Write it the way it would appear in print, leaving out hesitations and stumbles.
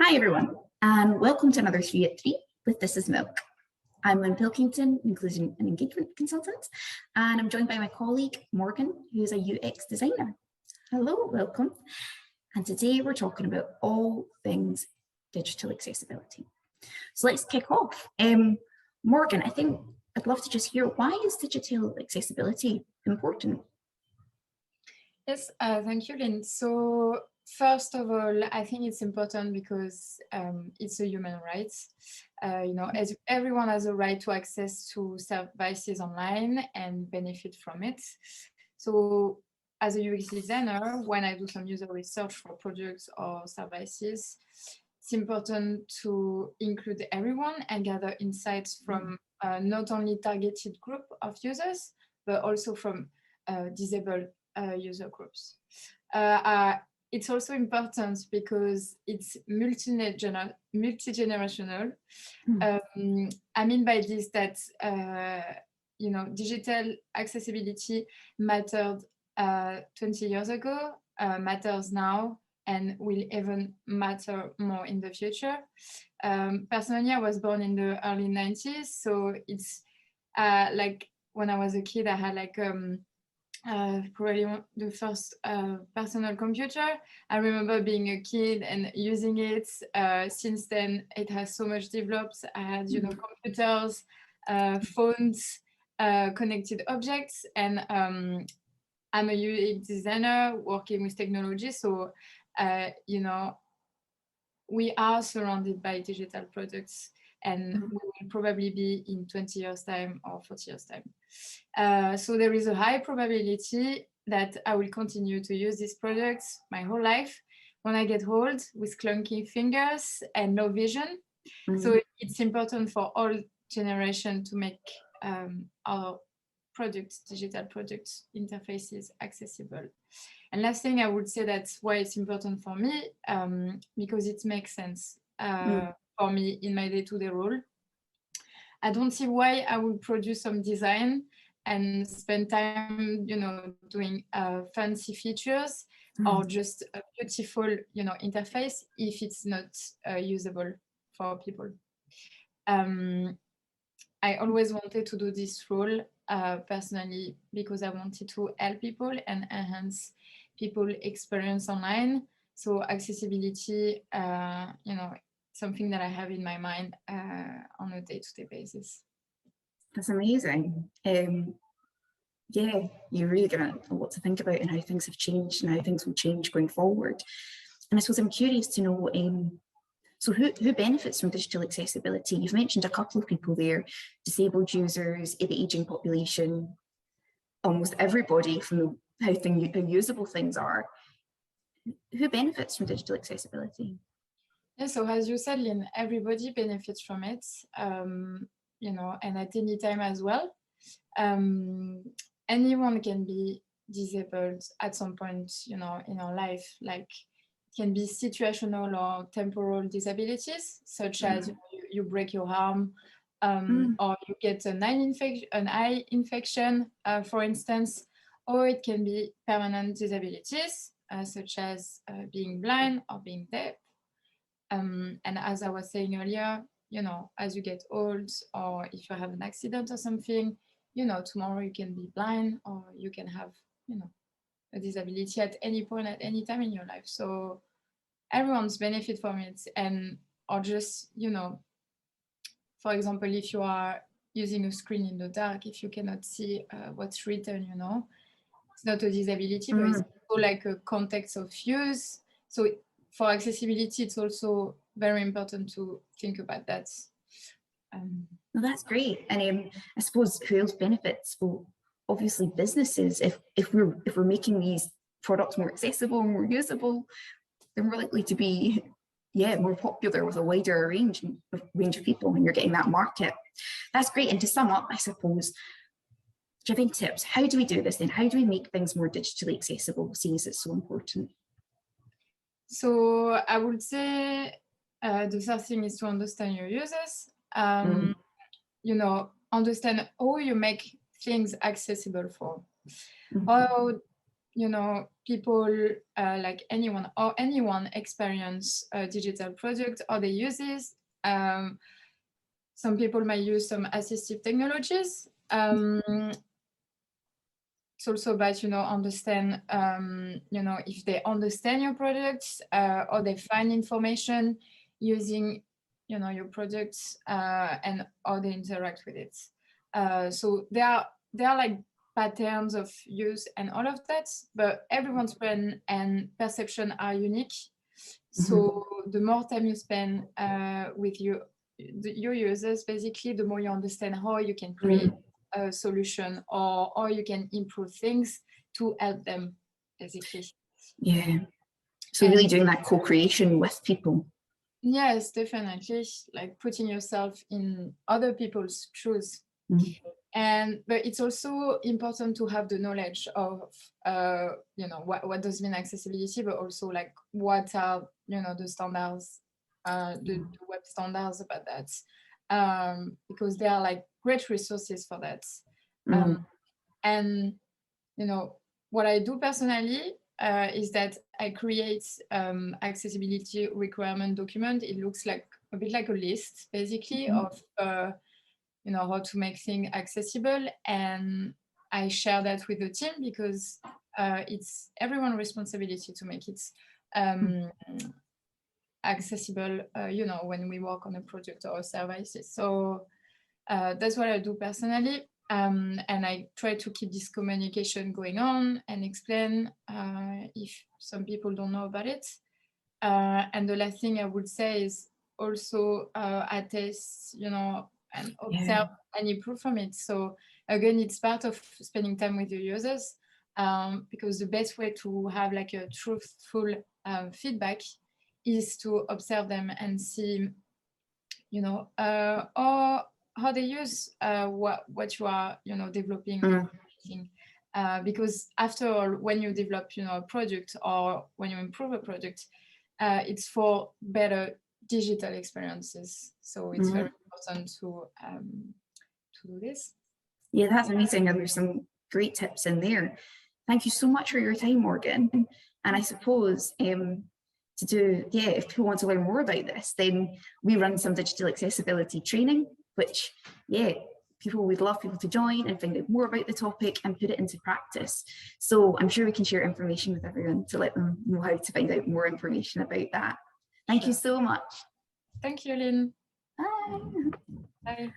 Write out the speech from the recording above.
Hi everyone, and welcome to another 3 at 3 with This is Milk. I'm Lynn Pilkington, Inclusion and Engagement Consultant, and I'm joined by my colleague Morgane, who's a UX designer. Hello, welcome. And today we're talking about all things digital accessibility. So let's kick off. Morgane, I think I'd love to just hear, why is digital accessibility important? Yes, thank you, Lynn. So first of all, I think it's important because it's a human right. As everyone has a right to access to services online and benefit from it. So as a UX designer, when I do some user research for products or services, it's important to include everyone and gather insights from not only targeted group of users, but also from disabled user groups. It's also important because it's multi-generational. I mean by this that digital accessibility mattered 20 years ago, matters now, and will even matter more in the future. Personally, I was born in the early 90s, so it's like when I was a kid, I had like probably the first personal computer. I remember being a kid and using it. Since then, it has so much developed. I had, computers, phones, connected objects, and I'm a UX designer working with technology. So, we are surrounded by digital products, and we will probably be in 20 years' time or 40 years' time. So there is a high probability that I will continue to use these products my whole life when I get old with clunky fingers and no vision. So it's important for all generations to make our products, digital products, interfaces accessible. And last thing, I would say that's why it's important for me, because it makes sense for me in my day-to-day role. I don't see why I would produce some design and spend time, doing fancy features or just a beautiful, interface if it's not usable for people. I always wanted to do this role personally because I wanted to help people and enhance people experience online. So accessibility, something that I have in my mind on a day-to-day basis. That's amazing. Yeah, you're really given a lot to think about and how things have changed and how things will change going forward. And I suppose I'm curious to know, so who benefits from digital accessibility? You've mentioned a couple of people there: disabled users, the ageing population, almost everybody, from how usable things are. Who benefits from digital accessibility? Yeah, so as you said, Lynn, everybody benefits from it, and at any time as well. Anyone can be disabled at some point, in our life, like it can be situational or temporal disabilities, such as you break your arm, or you get an eye infection, for instance, or it can be permanent disabilities, such as being blind or being deaf. And as I was saying earlier, as you get old, or if you have an accident or something, tomorrow you can be blind, or you can have, a disability at any point, at any time in your life. So everyone's benefit from it. And, or just, for example, if you are using a screen in the dark, if you cannot see what's written, it's not a disability, but it's also like a context of use. So for accessibility, it's also very important to think about that. Well, that's great. And I suppose who else benefits? Well, obviously businesses. If we're making these products more accessible and more usable, they're more likely to be more popular with a wider range of people, and you're getting that market. That's great. And to sum up, I suppose, do you have any tips? How do we do this then? How do we make things more digitally accessible, seeing as it's so important? So I would say the first thing is to understand your users. Understand how you make things accessible for. How, people like anyone experience a digital product or they use this. Some people might use some assistive technologies. It's also about, understand, if they understand your products or they find information using, your products and how they interact with it. So there are like patterns of use and all of that, but everyone's brain and perception are unique. So the more time you spend with your users, basically, the more you understand how you can create a solution or you can improve things to help them, basically. Yeah. So really doing that co-creation with people. Yes, definitely. Like putting yourself in other people's shoes. But it's also important to have the knowledge of, what does mean accessibility, but also like what are, the standards, the web standards about that, because they are like great resources for that. And, what I do personally is that I create accessibility requirement document. It looks like a bit like a list, basically, of how to make things accessible, and I share that with the team because it's everyone's responsibility to make it accessible, when we work on a project or a service. So that's what I do personally, and I try to keep this communication going on and explain if some people don't know about it. And the last thing I would say is also attest, and observe and improve from it. So again, it's part of spending time with your users, because the best way to have like a truthful feedback is to observe them and see, how they use what you are, developing. Because after all, when you develop, a product or when you improve a product, it's for better digital experiences. So it's very important to do this. Yeah, that's amazing. And there's some great tips in there. Thank you so much for your time, Morgane. And I suppose if people want to learn more about this, then we run some digital accessibility training, which, people would love people to join and find out more about the topic and put it into practice. So I'm sure we can share information with everyone to let them know how to find out more information about that. Thank you so much. Thank you, Lynn. Bye. Bye.